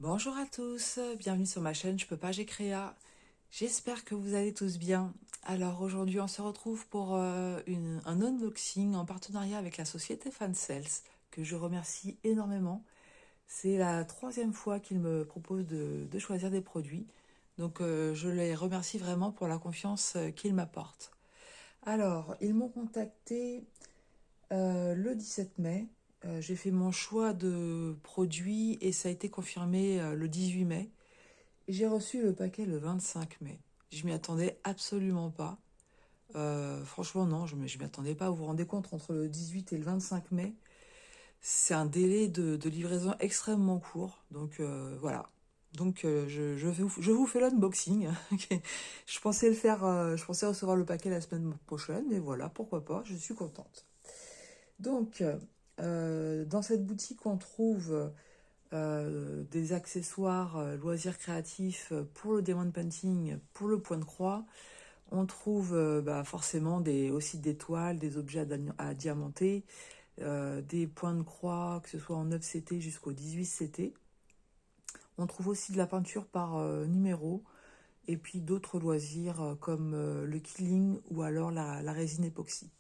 Bonjour à tous, bienvenue sur ma chaîne Je peux pas, j'ai Créa. J'espère que vous allez tous bien. Alors aujourd'hui on se retrouve pour un unboxing en partenariat avec la société Fansales, que je remercie énormément. C'est la troisième fois qu'ils me proposent de choisir des produits. Donc je les remercie vraiment pour la confiance qu'ils m'apportent. Alors, ils m'ont contacté le 17 mai. J'ai fait mon choix de produit et ça a été confirmé le 18 mai. J'ai reçu le paquet le 25 mai. Je m'y attendais absolument pas. Franchement, non, je m'y attendais pas. Vous vous rendez compte, entre le 18 et le 25 mai, c'est un délai de livraison extrêmement court. Donc voilà. Donc je vous fais l'unboxing. Je pensais le faire, je pensais recevoir le paquet la semaine prochaine, mais voilà, pourquoi pas, je suis contente. Donc, dans cette boutique, on trouve des accessoires loisirs créatifs pour le diamond painting, pour le point de croix. On trouve forcément aussi des toiles, des objets à diamanter, des points de croix, que ce soit en 9 CT jusqu'au 18 CT. On trouve aussi de la peinture par numéro, et puis d'autres loisirs comme le killing ou alors la résine époxy.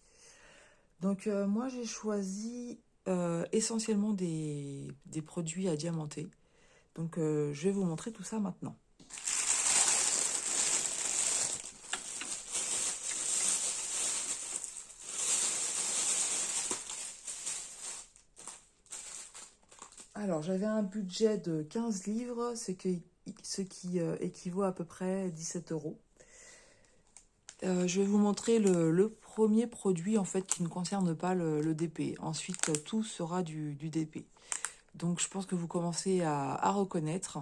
Donc moi j'ai choisi essentiellement des produits à diamanter. Donc je vais vous montrer tout ça maintenant. Alors j'avais un budget de 15 livres, ce qui équivaut à peu près 17 euros. Je vais vous montrer le premier produit en fait qui ne concerne pas le DP. Ensuite tout sera du DP. Donc je pense que vous commencez à reconnaître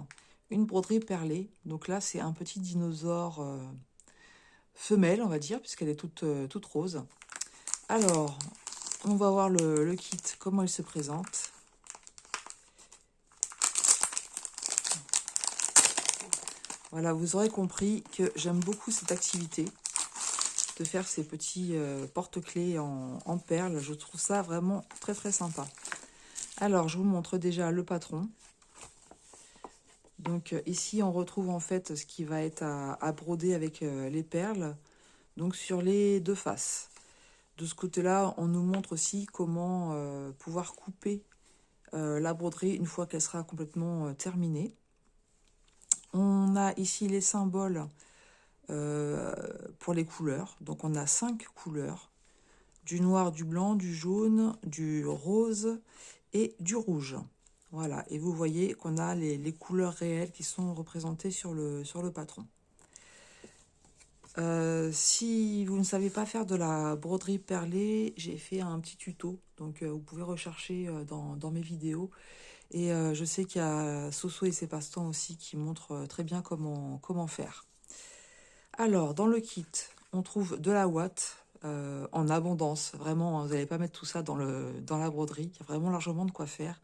une broderie perlée. Donc là c'est un petit dinosaure femelle, on va dire, puisqu'elle est toute rose. Alors, on va voir le kit, comment il se présente. Voilà, vous aurez compris que j'aime beaucoup cette activité de faire ces petits porte-clés en perles. Je trouve ça vraiment très très sympa. Alors, je vous montre déjà le patron. Donc ici, on retrouve en fait ce qui va être à broder avec les perles, donc sur les deux faces. De ce côté-là, on nous montre aussi comment pouvoir couper la broderie une fois qu'elle sera complètement terminée. On a ici les symboles pour les couleurs. Donc on a 5 couleurs. Du noir, du blanc, du jaune, du rose et du rouge. Voilà, et vous voyez qu'on a les couleurs réelles qui sont représentées sur le patron. Si vous ne savez pas faire de la broderie perlée, j'ai fait un petit tuto. Donc vous pouvez rechercher dans mes vidéos. Et je sais qu'il y a Soso et ses passe-temps aussi qui montrent très bien comment faire. Alors, dans le kit, on trouve de la ouate en abondance. Vraiment, vous n'allez pas mettre tout ça dans la broderie. Il y a vraiment largement de quoi faire.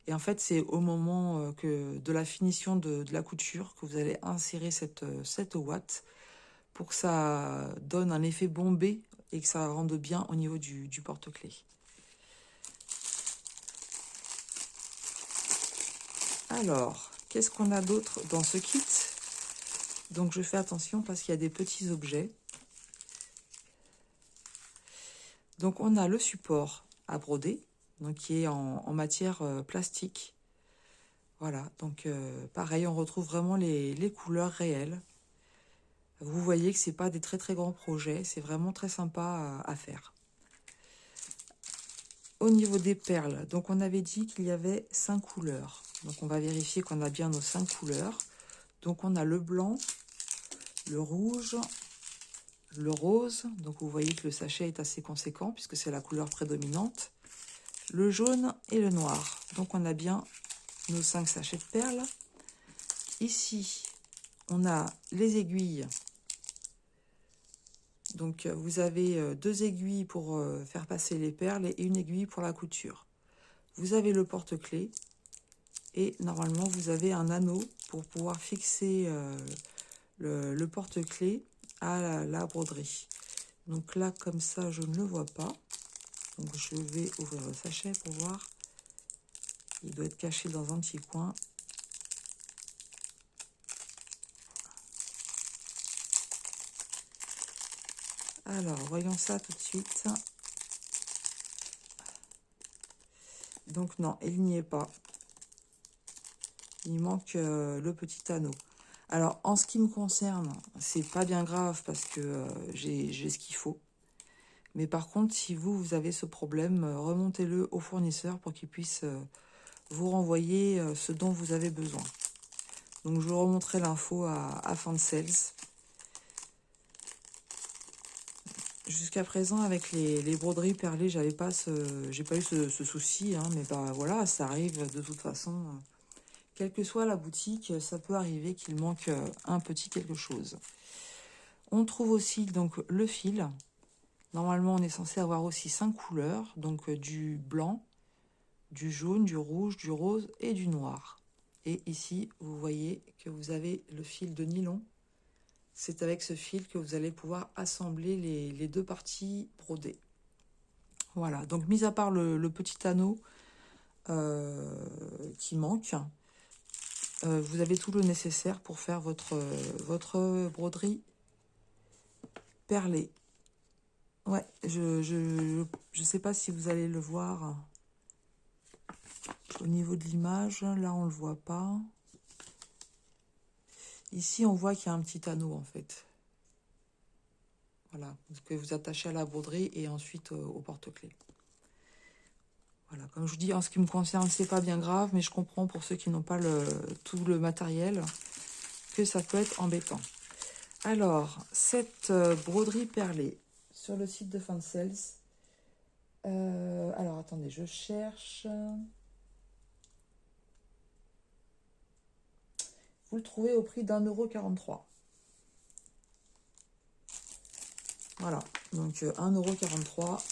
Et en fait, c'est au moment de la finition de la couture que vous allez insérer cette ouate pour que ça donne un effet bombé et que ça rende bien au niveau du porte-clés. Alors, qu'est-ce qu'on a d'autre dans ce kit? Donc, je fais attention parce qu'il y a des petits objets. Donc, on a le support à broder, donc qui est en matière plastique. Voilà, donc pareil, on retrouve vraiment les couleurs réelles. Vous voyez que c'est pas des très très grands projets, c'est vraiment très sympa à faire. Au niveau des perles, donc on avait dit qu'il y avait 5 couleurs. Donc on va vérifier qu'on a bien nos 5 couleurs. Donc on a le blanc, le rouge, le rose. Donc vous voyez que le sachet est assez conséquent puisque c'est la couleur prédominante. Le jaune et le noir. Donc on a bien nos 5 sachets de perles. Ici, on a les aiguilles. Donc vous avez 2 aiguilles pour faire passer les perles et une aiguille pour la couture. Vous avez le porte-clés et normalement vous avez un anneau pour pouvoir fixer le porte-clés à la broderie. Donc là comme ça je ne le vois pas. Donc je vais ouvrir le sachet pour voir. Il doit être caché dans un petit coin. Alors, voyons ça tout de suite. Donc non, il n'y est pas. Il manque le petit anneau. Alors, en ce qui me concerne, c'est pas bien grave parce que j'ai ce qu'il faut. Mais par contre, si vous avez ce problème, remontez-le au fournisseur pour qu'il puisse vous renvoyer ce dont vous avez besoin. Donc, je vous remonterai l'info à Fansels. Jusqu'à présent, avec les broderies perlées, j'ai pas eu ce souci, hein, mais bah voilà, ça arrive de toute façon. Quelle que soit la boutique, ça peut arriver qu'il manque un petit quelque chose. On trouve aussi donc le fil. Normalement, on est censé avoir aussi 5 couleurs, donc du blanc, du jaune, du rouge, du rose et du noir. Et ici, vous voyez que vous avez le fil de nylon. C'est avec ce fil que vous allez pouvoir assembler les deux parties brodées. Voilà, donc mis à part le petit anneau qui manque, vous avez tout le nécessaire pour faire votre broderie perlée. Ouais, je sais pas si vous allez le voir au niveau de l'image. Là, on le voit pas. Ici, on voit qu'il y a un petit anneau, en fait. Voilà, que vous attachez à la broderie et ensuite au porte-clés. Voilà, comme je vous dis, en ce qui me concerne, c'est pas bien grave, mais je comprends pour ceux qui n'ont pas tout le matériel que ça peut être embêtant. Alors, cette broderie perlée sur le site de Fansels. Alors, attendez, je cherche. Vous le trouvez au prix d'1,43 €. Voilà, donc 1,43 €.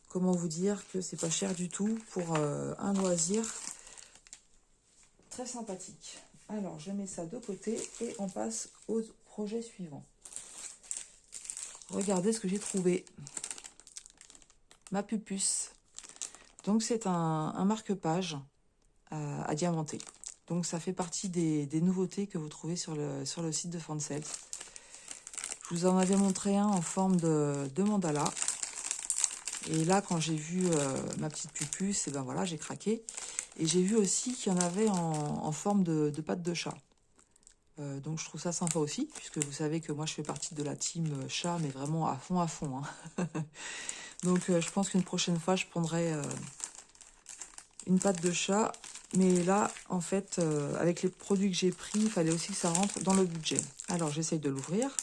Comment vous dire que c'est pas cher du tout pour un loisir très sympathique. Alors, je mets ça de côté et on passe au projet suivant. Regardez ce que j'ai trouvé. Ma pupuce. Donc, c'est un marque-page à diamanter. Donc, ça fait partie des nouveautés que vous trouvez sur le site de Fansels. Je vous en avais montré un en forme de mandala. Et là, quand j'ai vu ma petite pupuce, et ben voilà, j'ai craqué. Et j'ai vu aussi qu'il y en avait en forme de patte de chat. Donc je trouve ça sympa aussi, puisque vous savez que moi je fais partie de la team chat, mais vraiment à fond, hein. Donc je pense qu'une prochaine fois, je prendrai une patte de chat. Mais là, en fait, avec les produits que j'ai pris, il fallait aussi que ça rentre dans le budget. Alors j'essaye de l'ouvrir.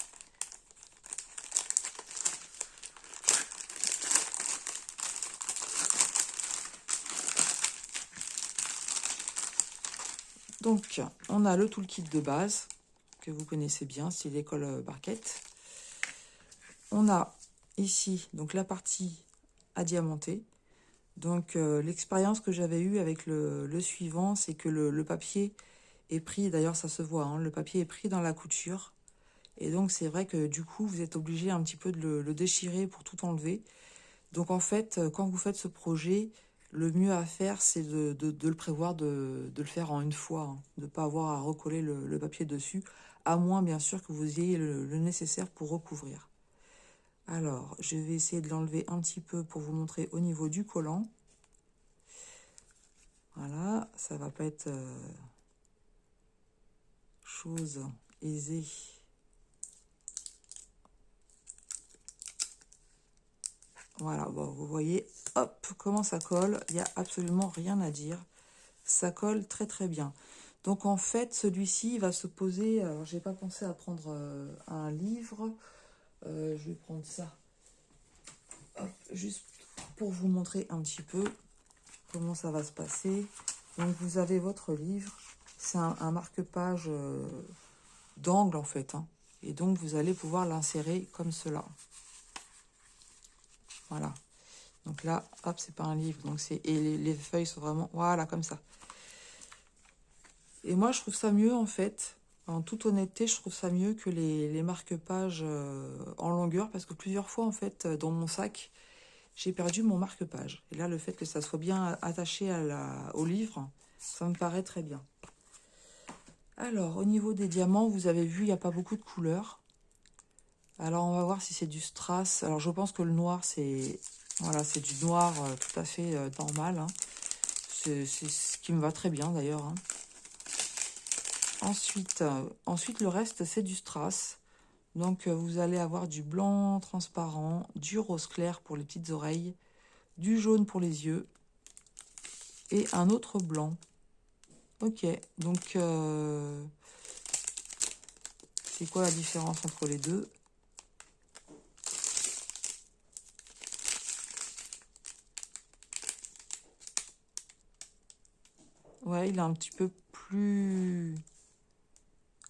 Donc, on a le toolkit de base, que vous connaissez bien, c'est l'école Barquette. On a ici donc la partie à diamanter. Donc, l'expérience que j'avais eue avec le suivant, c'est que le papier est pris, d'ailleurs ça se voit, hein, le papier est pris dans la couture. Et donc, c'est vrai que du coup, vous êtes obligé un petit peu de le déchirer pour tout enlever. Donc, en fait, quand vous faites ce projet, le mieux à faire, c'est de le prévoir, de le faire en une fois, hein, de ne pas avoir à recoller le papier dessus, à moins, bien sûr, que vous ayez le nécessaire pour recouvrir. Alors, je vais essayer de l'enlever un petit peu pour vous montrer au niveau du collant. Voilà, ça va pas être chose aisée. Voilà, bon, vous voyez, hop, comment ça colle. Il n'y a absolument rien à dire. Ça colle très très bien. Donc en fait, celui-ci va se poser. Alors, j'ai pas pensé à prendre un livre. Je vais prendre ça. Hop, juste pour vous montrer un petit peu comment ça va se passer. Donc vous avez votre livre. C'est un marque-page d'angle en fait, hein. Et donc vous allez pouvoir l'insérer comme cela. Voilà. Donc là, hop, c'est pas un livre. Donc et les feuilles sont vraiment, voilà, comme ça. Et moi, je trouve ça mieux, en fait. En toute honnêteté, je trouve ça mieux que les marque-pages en longueur. Parce que plusieurs fois, en fait, dans mon sac, j'ai perdu mon marque-page. Et là, le fait que ça soit bien attaché au livre, ça me paraît très bien. Alors, au niveau des diamants, vous avez vu, il n'y a pas beaucoup de couleurs. Alors, on va voir si c'est du strass. Alors, je pense que le noir, c'est... Voilà, c'est du noir tout à fait normal. Hein. C'est ce qui me va très bien, d'ailleurs. Hein. Ensuite, le reste, c'est du strass. Donc, vous allez avoir du blanc transparent, du rose clair pour les petites oreilles, du jaune pour les yeux et un autre blanc. Ok, donc, c'est quoi la différence entre les deux? Ouais, il est un petit peu plus,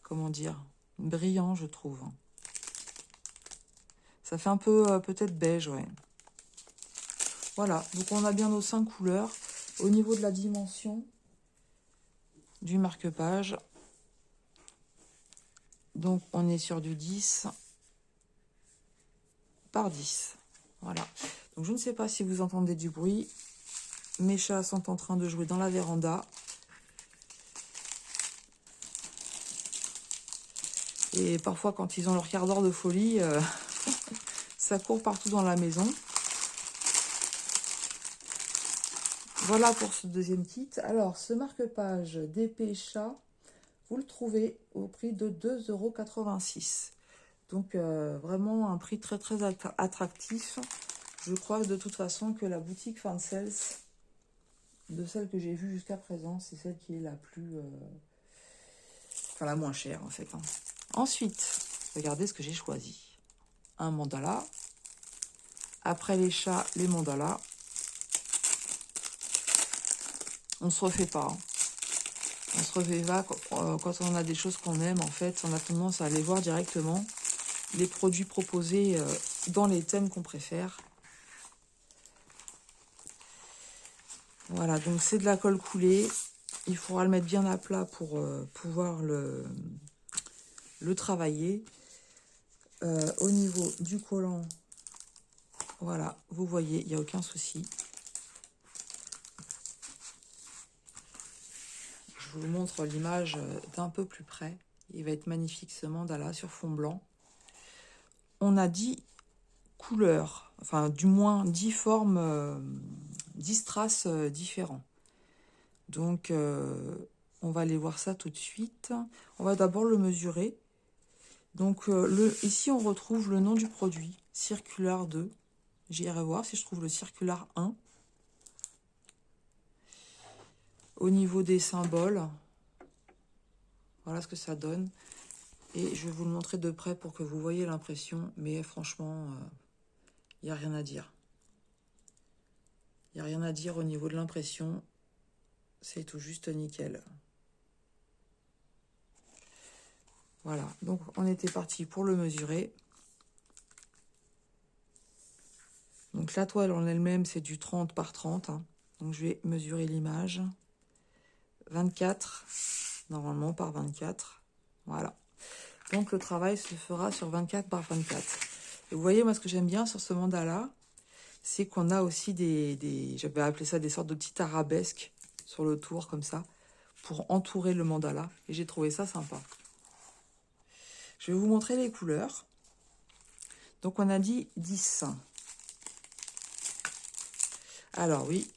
comment dire, brillant, je trouve. Ça fait un peu, peut-être beige, ouais. Voilà, donc on a bien nos 5 couleurs. Au niveau de la dimension du marque-page, donc on est sur du 10 par 10. Voilà. Donc je ne sais pas si vous entendez du bruit. Mes chats sont en train de jouer dans la véranda. Et parfois, quand ils ont leur quart d'heure de folie, ça court partout dans la maison. Voilà pour ce deuxième kit. Alors, ce marque-page d'épée chat, vous le trouvez au prix de 2,86 €. Donc, vraiment un prix très, très attractif. Je crois de toute façon que la boutique Fansels, de celle que j'ai vue jusqu'à présent, c'est celle qui est la plus... enfin, la moins chère, en fait. Hein. Ensuite, regardez ce que j'ai choisi. Un mandala. Après les chats, les mandalas. On se refait pas. Hein. On se refait pas quand on a des choses qu'on aime. En fait, on a tendance à aller voir directement les produits proposés dans les thèmes qu'on préfère. Voilà, donc c'est de la colle coulée. Il faudra le mettre bien à plat pour pouvoir le travailler. Au niveau du collant, voilà, vous voyez, il n'y a aucun souci. Je vous montre l'image d'un peu plus près. Il va être magnifique ce mandala sur fond blanc. On a 10 couleurs, enfin du moins 10 formes, 10 strass différents. Donc on va aller voir ça tout de suite. On va d'abord le mesurer. Donc ici on retrouve le nom du produit, Circular 2. J'irai voir si je trouve le Circular 1. Au niveau des symboles, voilà ce que ça donne. Et je vais vous le montrer de près pour que vous voyez l'impression. Mais franchement, il n'y a rien à dire. Il n'y a rien à dire au niveau de l'impression. C'est tout juste nickel. Voilà, donc on était parti pour le mesurer. Donc la toile en elle-même, c'est du 30 par 30. Hein. Donc je vais mesurer l'image. 24, normalement par 24. Voilà. Donc le travail se fera sur 24 par 24. Et vous voyez, moi ce que j'aime bien sur ce mandala, c'est qu'on a aussi j'avais appelé ça des sortes de petites arabesques sur le tour comme ça, pour entourer le mandala. Et j'ai trouvé ça sympa. Je vais vous montrer les couleurs. Donc on a dit 10. Alors oui,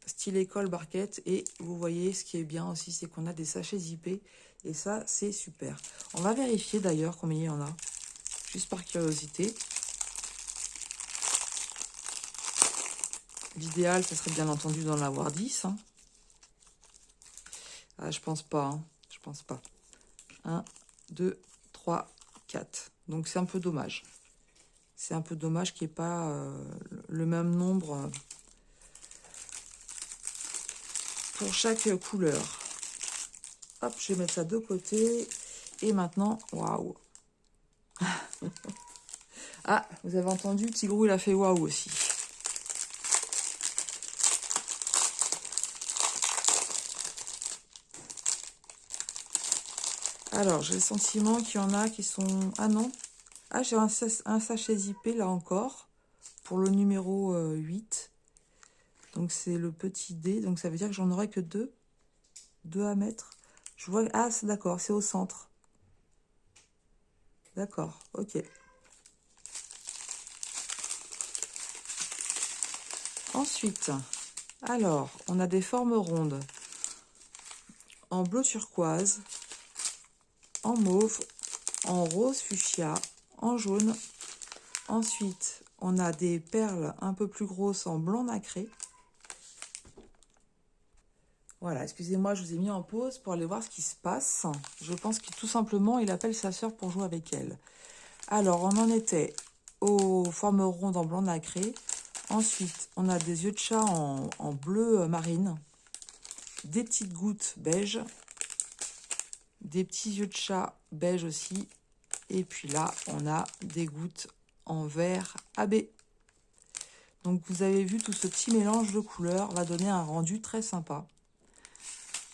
style école barquette. Et vous voyez, ce qui est bien aussi, c'est qu'on a des sachets zippés. Et ça, c'est super. On va vérifier d'ailleurs combien il y en a. Juste par curiosité. L'idéal, ça serait bien entendu d'en avoir 10. Hein. Ah, je pense pas. Hein. Je pense pas. 1, 2, 3, 4. Donc c'est un peu dommage. C'est un peu dommage qu'il n'y ait pas le même nombre pour chaque couleur. Hop, je vais mettre ça de côté. Et maintenant, waouh. Ah, vous avez entendu, Tigrou, il a fait waouh aussi. Alors, j'ai le sentiment qu'il y en a qui sont... Ah non. Ah, j'ai un sachet zippé là encore. Pour le numéro 8. Donc, c'est le petit dé. Donc, ça veut dire que j'en aurai que 2. 2 à mettre. Je vois... Ah, c'est d'accord, c'est au centre. D'accord, ok. Ensuite, alors, on a des formes rondes en bleu turquoise, en mauve, en rose fuchsia, en jaune. Ensuite, on a des perles un peu plus grosses en blanc nacré. Voilà, excusez-moi, je vous ai mis en pause pour aller voir ce qui se passe. Je pense que tout simplement, il appelle sa sœur pour jouer avec elle. Alors, on en était aux formes rondes en blanc nacré. Ensuite, on a des yeux de chat en bleu marine, des petites gouttes beige, des petits yeux de chat beige aussi. Et puis là, on a des gouttes en vert AB. Donc, vous avez vu, tout ce petit mélange de couleurs va donner un rendu très sympa.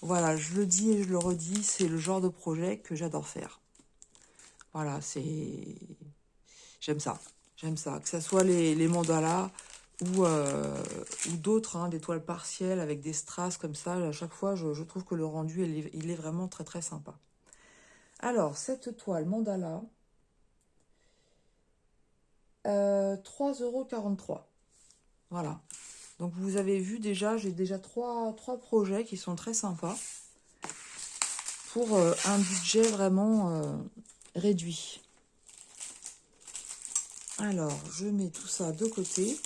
Voilà, je le dis et je le redis, c'est le genre de projet que j'adore faire. Voilà, c'est... J'aime ça. J'aime ça. Que ce soit les mandalas ou d'autres, hein, des toiles partielles avec des strass comme ça. À chaque fois, je trouve que le rendu, il est vraiment très très sympa. Alors, cette toile mandala, 3,43 €. Voilà. Donc, vous avez vu déjà, j'ai déjà trois projets qui sont très sympas pour un budget vraiment réduit. Alors, je mets tout ça de côté.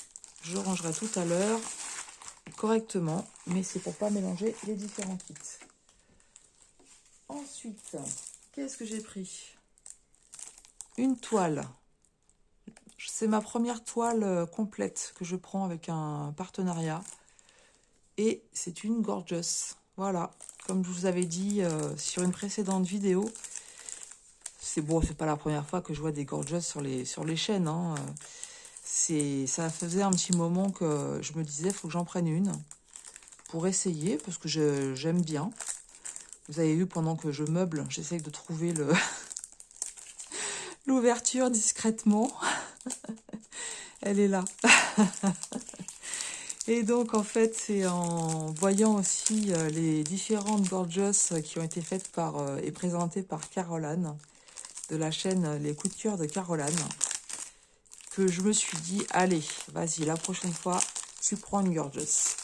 Je rangerai tout à l'heure correctement, mais c'est pour pas mélanger les différents kits. Ensuite, qu'est-ce que j'ai pris? Une toile. C'est ma première toile complète que je prends avec un partenariat. Et c'est une Gorgeous. Voilà, comme je vous avais dit sur une précédente vidéo. C'est bon, c'est pas la première fois que je vois des Gorgeous sur les chaînes. Hein. Ça faisait un petit moment que je me disais, il faut que j'en prenne une pour essayer, parce que j'aime bien. Vous avez vu, pendant que je meuble, j'essaye de trouver l'ouverture discrètement. Elle est là. Et donc, en fait, c'est en voyant aussi les différentes Gorgeous qui ont été faites et présentées par Caroline, de la chaîne Les Coups de cœur de Caroline, que je me suis dit, allez, vas-y, la prochaine fois, tu prends une Gorgeous.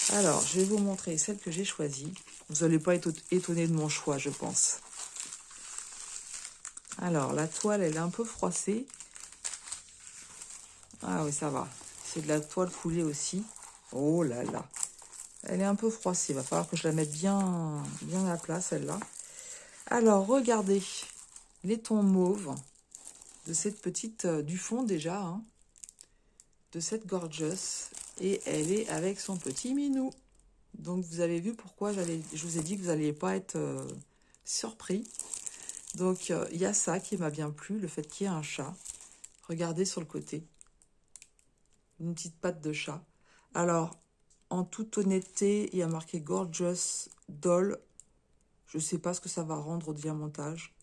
Alors, je vais vous montrer celle que j'ai choisie. Vous n'allez pas être étonné de mon choix, je pense. Alors, la toile, elle est un peu froissée. Ah oui, ça va. C'est de la toile coulée aussi. Oh là là. Elle est un peu froissée. Il va falloir que je la mette bien à la place, celle-là. Alors, regardez les tons mauves de cette petite... du fond déjà, hein, de cette Gorgeous. Et elle est avec son petit minou. Donc, vous avez vu pourquoi je vous ai dit que vous n'alliez pas être surpris. Donc, il y a ça qui m'a bien plu, le fait qu'il y ait un chat. Regardez sur le côté. Une petite patte de chat. Alors, en toute honnêteté, il y a marqué Gorgeous Doll. Je ne sais pas ce que ça va rendre au diamantage.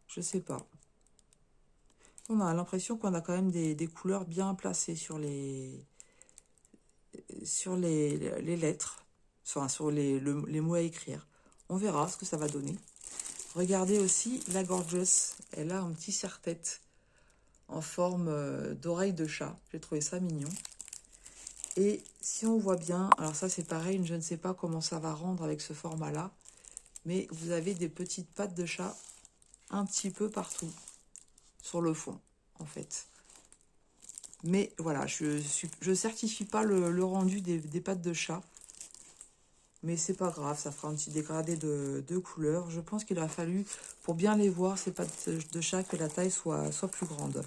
Je ne sais pas. On a l'impression qu'on a quand même des couleurs bien placées sur les lettres. Enfin, sur les mots à écrire. On verra ce que ça va donner. Regardez aussi la Gorgeous. Elle a un petit serre-tête en forme d'oreille de chat. J'ai trouvé ça mignon. Et si on voit bien, alors ça c'est pareil, je ne sais pas comment ça va rendre avec ce format-là, mais vous avez des petites pattes de chat un petit peu partout sur le fond, en fait. Mais voilà, je certifie pas le rendu des pattes de chat, mais c'est pas grave, ça fera un petit dégradé de couleurs. Je pense qu'il a fallu, pour bien les voir, ces pattes de chat, que la taille soit plus grande.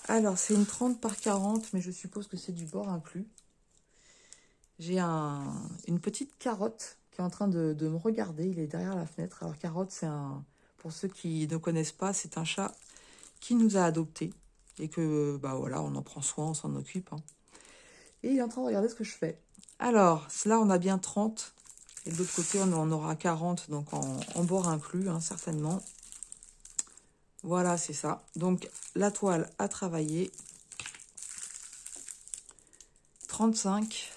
Alors, c'est une 30 par 40, mais je suppose que c'est du bord inclus. J'ai une petite carotte qui est en train de me regarder. Il est derrière la fenêtre. Alors, carotte, pour ceux qui ne connaissent pas, c'est un chat qui nous a adoptés. Et que, bah voilà, on en prend soin, on s'en occupe. Hein. Et il est en train de regarder ce que je fais. Alors, là, on a bien 30. Et de l'autre côté, on en aura 40, donc en bord inclus, hein, certainement. Voilà, c'est ça. Donc, la toile à travailler. 35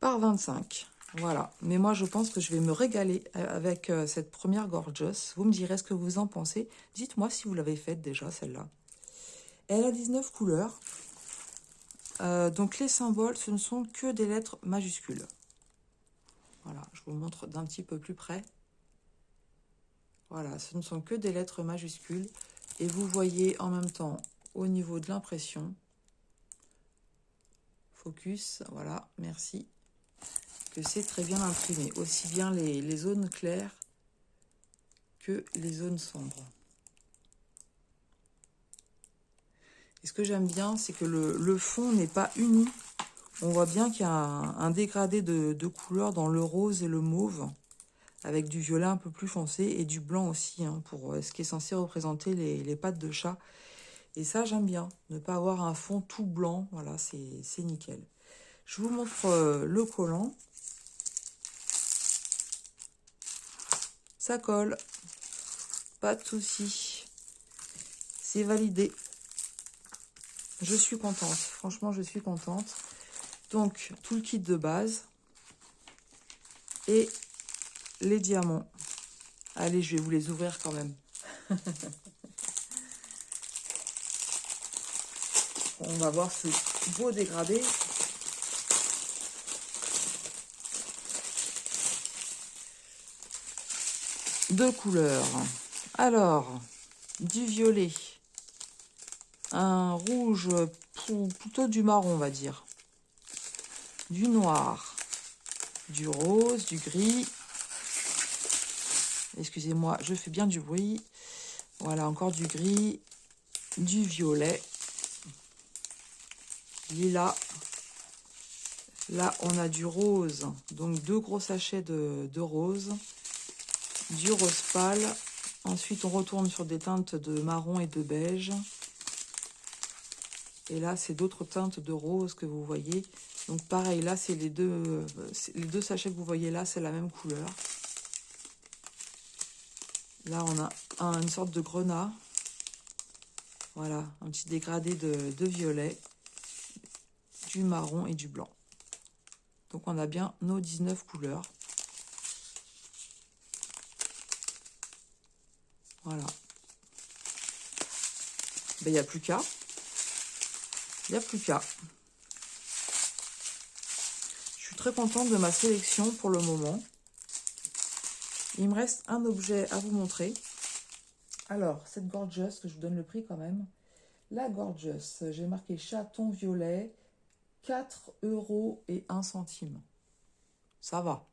par 25. Voilà. Mais moi, je pense que je vais me régaler avec cette première Gorgeous. Vous me direz ce que vous en pensez. Dites-moi si vous l'avez faite déjà, celle-là. Elle a 19 couleurs. Donc les symboles, ce ne sont que des lettres majuscules. Voilà, je vous montre d'un petit peu plus près. Voilà, ce ne sont que des lettres majuscules. Et vous voyez en même temps, au niveau de l'impression, focus, voilà, merci, que c'est très bien imprimé. Aussi bien les zones claires que les zones sombres. Et ce que j'aime bien, c'est que le fond n'est pas uni. On voit bien qu'il y a un dégradé de couleurs dans le rose et le mauve, avec du violet un peu plus foncé et du blanc aussi, hein, pour ce qui est censé représenter les pattes de chat. Et ça, j'aime bien, ne pas avoir un fond tout blanc, voilà, c'est nickel. Je vous montre le collant. Ça colle, pas de souci, c'est validé. Je suis contente, franchement, je suis contente. Donc, tout le kit de base et les diamants. Allez, je vais vous les ouvrir quand même. On va voir ce beau dégradé. Deux couleurs. Alors, du violet, un rouge, plutôt du marron, on va dire. Du noir, du rose, du gris. Excusez-moi, je fais bien du bruit. Voilà, encore du gris, du violet, lilas. Là, on a du rose, donc 2 gros sachets de rose, du rose pâle. Ensuite, on retourne sur des teintes de marron et de beige. Et là, c'est d'autres teintes de rose que vous voyez. Donc pareil, là, c'est les deux sachets que vous voyez là, c'est la même couleur. Là, on a une sorte de grenat. Voilà, un petit dégradé de violet, du marron et du blanc. Donc on a bien nos 19 couleurs. Voilà. Ben, il n'y a plus qu'à. Il n'y a plus qu'à. Je suis très contente de ma sélection pour le moment. Il me reste un objet à vous montrer. Alors, cette Gorgeous, que je vous donne le prix quand même. La Gorgeous, j'ai marqué chaton violet, 4,01 €. Ça va.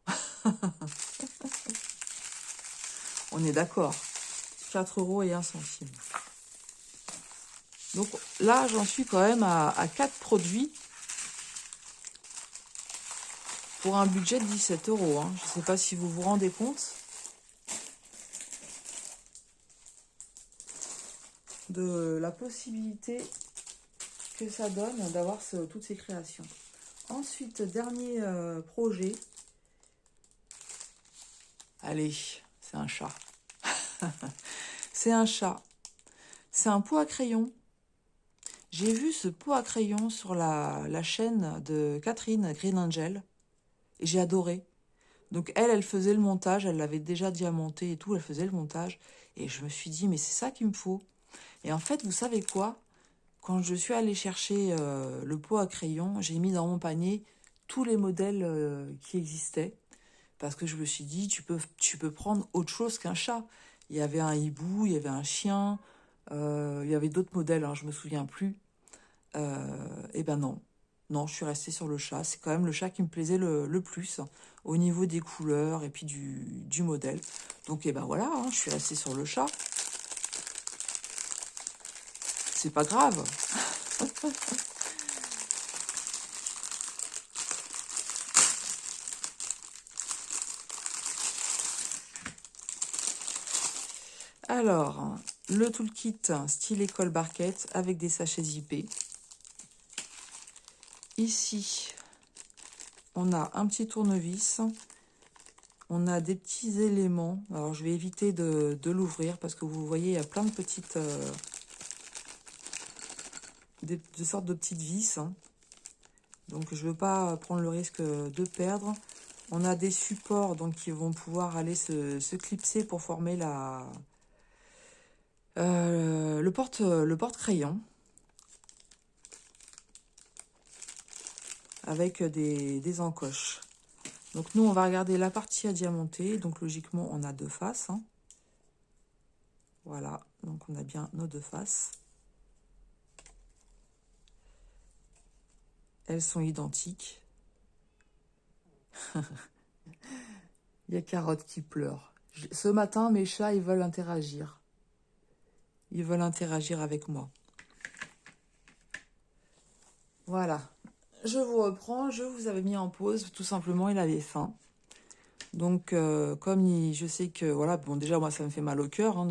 On est d'accord. 4,01 €. Donc là, j'en suis quand même à 4 produits pour un budget de 17 €. Hein. Je ne sais pas si vous vous rendez compte de la possibilité que ça donne d'avoir toutes ces créations. Ensuite, dernier projet. Allez, c'est un chat. C'est un chat. C'est un pot à crayon. J'ai vu ce pot à crayon sur la chaîne de Catherine Green Angel. Et j'ai adoré. Donc elle faisait le montage. Elle l'avait déjà diamanté et tout. Elle faisait le montage. Et je me suis dit, mais c'est ça qu'il me faut. Et en fait, vous savez quoi? Quand je suis allée chercher le pot à crayon, j'ai mis dans mon panier tous les modèles qui existaient. Parce que je me suis dit, tu peux prendre autre chose qu'un chat. Il y avait un hibou, il y avait un chien, il y avait d'autres modèles, hein, je ne me souviens plus. Et ben non. Non, je suis restée sur le chat. C'est quand même le chat qui me plaisait le plus au niveau des couleurs et puis du modèle. Donc, et ben voilà, hein, je suis restée sur le chat. C'est pas grave. Alors, le toolkit style école barquette avec des sachets zippés. Ici, on a un petit tournevis. On a des petits éléments. Alors, je vais éviter de l'ouvrir parce que vous voyez, il y a plein de petites... des sortes de petites vis. Hein. Donc, je ne veux pas prendre le risque de perdre. On a des supports donc, qui vont pouvoir aller se clipser pour former le porte-crayon. avec des encoches. Donc nous, on va regarder la partie à diamanter. Donc logiquement, on a deux faces. Hein. Voilà, donc on a bien nos deux faces. Elles sont identiques. Il y a Carotte qui pleure. Ce matin, mes chats, ils veulent interagir. Ils veulent interagir avec moi. Voilà. Je vous reprends. Je vous avais mis en pause. Tout simplement, il avait faim. Donc, comme je sais que... Voilà, bon, déjà, moi, ça me fait mal au cœur. Hein,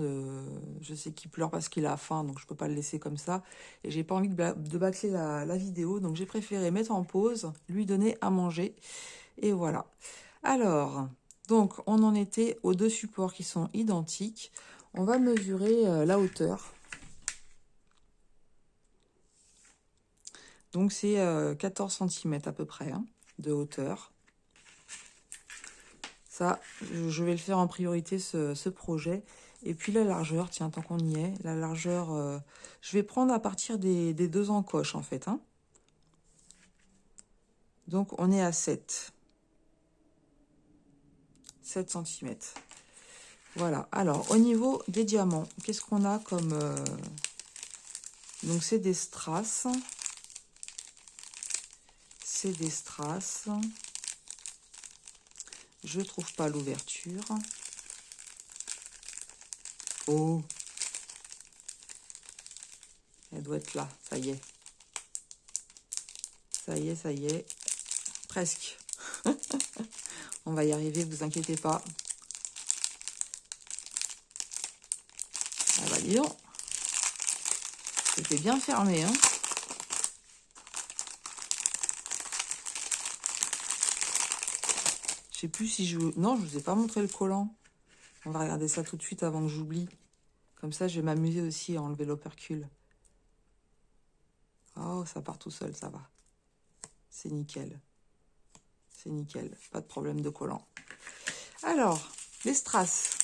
je sais qu'il pleure parce qu'il a faim. Donc, je ne peux pas le laisser comme ça. Et j'ai pas envie de bâcler la vidéo. Donc, j'ai préféré mettre en pause, lui donner à manger. Et voilà. Alors, donc, on en était aux deux supports qui sont identiques. On va mesurer la hauteur. Donc, c'est 14 cm à peu près hein, de hauteur. Ça, je vais le faire en priorité, ce projet. Et puis la largeur, tiens, tant qu'on y est, la largeur, je vais prendre à partir des deux encoches, en fait. Hein. Donc, on est à 7 cm. Voilà. Alors, au niveau des diamants, qu'est-ce qu'on a comme... Donc, c'est des strass. C'est des strass. Je trouve pas l'ouverture. Oh, elle doit être là, ça y est. Ça y est, ça y est. Presque. On va y arriver, vous inquiétez pas. Ah bah dis donc. C'était bien fermé, hein. Je sais plus si je... Non, je vous ai pas montré le collant. On va regarder ça tout de suite avant que j'oublie. Comme ça, je vais m'amuser aussi à enlever l'opercule. Oh, ça part tout seul, ça va. C'est nickel. C'est nickel. Pas de problème de collant. Alors, les strass.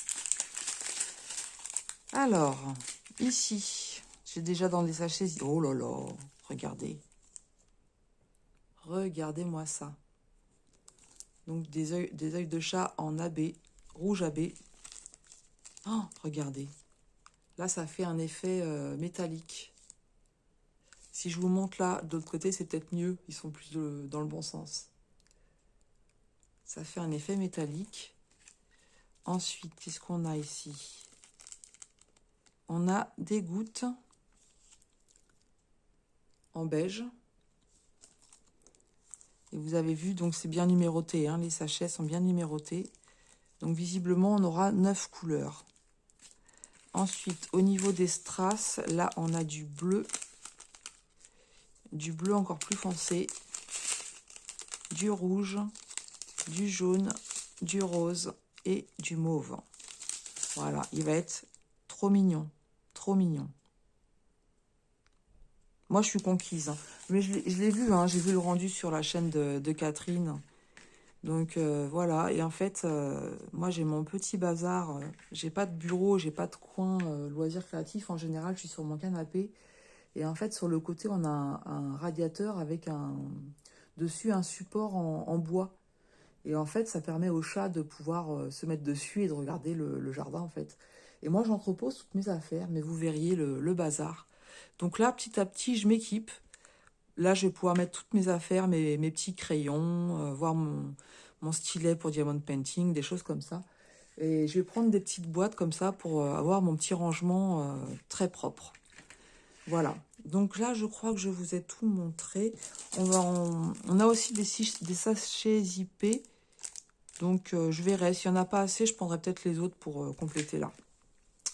Alors, ici, j'ai déjà dans des sachets... Oh là là, regardez. Regardez-moi ça. Donc, des œils de chat en AB, rouge AB. Oh, regardez. Là, ça fait un effet métallique. Si je vous montre là, de l'autre côté, c'est peut-être mieux. Ils sont plus dans le bon sens. Ça fait un effet métallique. Ensuite, qu'est-ce qu'on a ici? On a des gouttes en beige. Et vous avez vu, donc c'est bien numéroté. Hein, les sachets sont bien numérotés. Donc visiblement, on aura 9 couleurs. Ensuite, au niveau des strass, là, on a du bleu encore plus foncé, du rouge, du jaune, du rose et du mauve. Voilà, il va être trop mignon, trop mignon. Moi, je suis conquise. Hein. Mais je l'ai vu, hein, j'ai vu le rendu sur la chaîne de Catherine. Donc, voilà. Et en fait, moi, j'ai mon petit bazar. J'ai pas de bureau, j'ai pas de coin loisirs créatifs. En général, je suis sur mon canapé. Et en fait, sur le côté, on a un radiateur avec dessus un support en bois. Et en fait, ça permet au chat de pouvoir se mettre dessus et de regarder le jardin, en fait. Et moi, j'entrepose toutes mes affaires, mais vous verriez le bazar. Donc là, petit à petit, je m'équipe. Là, je vais pouvoir mettre toutes mes affaires, mes petits crayons, voir mon stylet pour diamond painting, des choses comme ça. Et je vais prendre des petites boîtes comme ça pour avoir mon petit rangement très propre. Voilà. Donc là, je crois que je vous ai tout montré. On a aussi des sachets zippés. Donc, je verrai. S'il n'y en a pas assez, je prendrai peut-être les autres pour compléter là.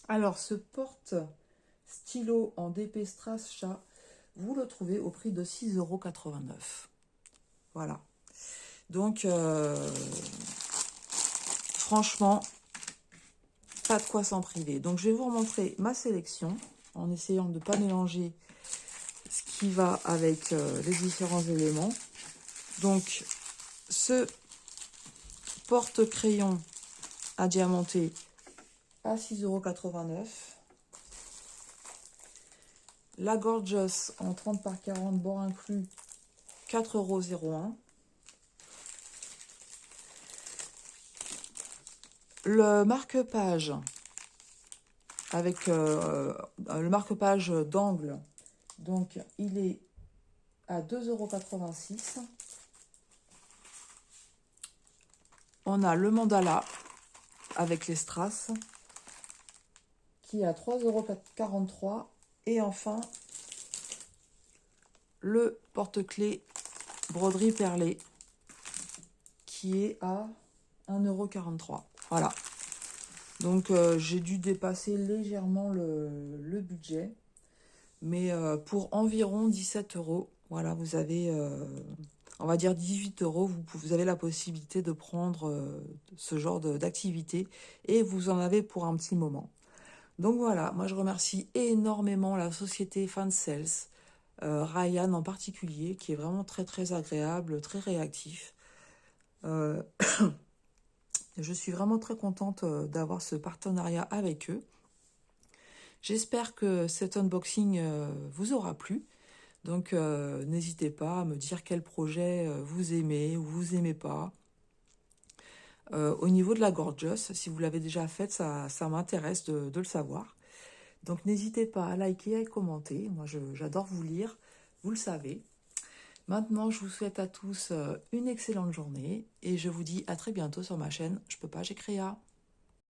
Alors, ce porte-stylo en DP Strass chat, vous le trouvez au prix de 6,89 €. Voilà. Donc, franchement, pas de quoi s'en priver. Donc, je vais vous remontrer ma sélection en essayant de ne pas mélanger ce qui va avec les différents éléments. Donc, ce porte-crayon à diamanter à 6,89 €. La Gorgeous en 30 par 40 bord inclus, 4,01 €. Le marque-page avec le marque-page d'angle, donc il est à 2,86 €. On a le mandala avec les strass qui est à 3,43 €. Et enfin, le porte-clés broderie perlée qui est à 1,43 €. Voilà. Donc, j'ai dû dépasser légèrement le budget. Mais pour environ 17 €, voilà, vous avez, on va dire 18 €, vous avez la possibilité de prendre ce genre d'activité et vous en avez pour un petit moment. Donc voilà, moi je remercie énormément la société Fansels, Ryan en particulier, qui est vraiment très très agréable, très réactif. Euh, je suis vraiment très contente d'avoir ce partenariat avec eux. J'espère que cet unboxing vous aura plu. Donc n'hésitez pas à me dire quel projet vous aimez ou vous aimez pas. Au niveau de la Gorgeous, si vous l'avez déjà faite, ça m'intéresse de le savoir. Donc n'hésitez pas à liker et à commenter. Moi, j'adore vous lire, vous le savez. Maintenant, je vous souhaite à tous une excellente journée et je vous dis à très bientôt sur ma chaîne Je peux pas, j'ai créa.